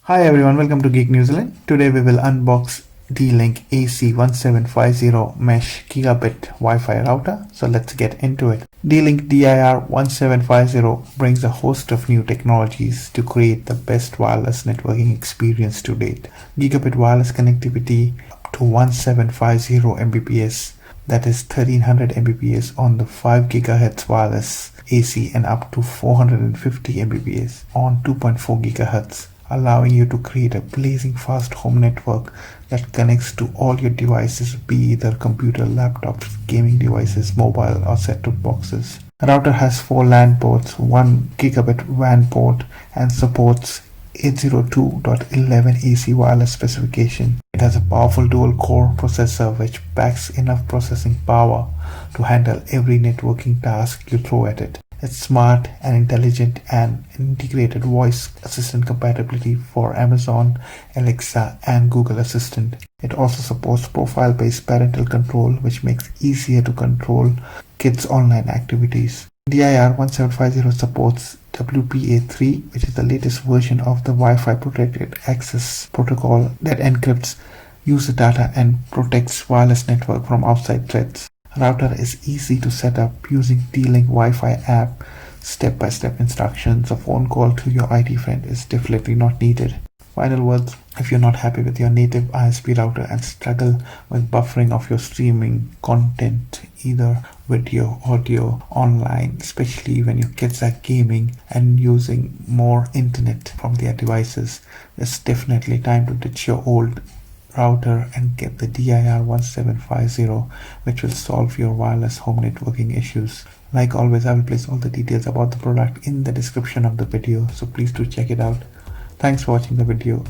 Hi everyone, welcome to Geek New Zealand. Today we will unbox Dlink AC1750 Mesh Gigabit Wi-Fi router. So let's get into it. Dlink DIR 1750 brings a host of new technologies to create the best wireless networking experience to date. Gigabit wireless connectivity up to 1750 Mbps, that is 1300 Mbps on the 5 GHz wireless AC and up to 450 Mbps on 2.4 GHz. Allowing you to create a blazing fast home network that connects to all your devices, be either computer, laptops, gaming devices, mobile or set-top boxes. The router has 4 LAN ports, 1 gigabit WAN port and supports 802.11 AC wireless specification. It has a powerful dual-core processor which packs enough processing power to handle every networking task you throw at it. It's smart and intelligent and integrated voice assistant compatibility for Amazon, Alexa and Google Assistant. It also supports profile-based parental control, which makes it easier to control kids' online activities. DIR 1750 supports WPA3, which is the latest version of the Wi-Fi protected access protocol that encrypts user data and protects wireless network from outside threats. Router is easy to set up using Dlink Wi-Fi app. Step-by-step instructions. A phone call to your IT friend is definitely not needed. Final words: if you're not happy with your native ISP router and struggle with buffering of your streaming content, either video, audio, online, especially when your kids are gaming and using more internet from their devices, it's definitely time to ditch your old router and get the DIR 1750, which will solve your wireless home networking issues. Like always, I will place all the details about the product in the description of the video, so please do check it out. Thanks for watching the video.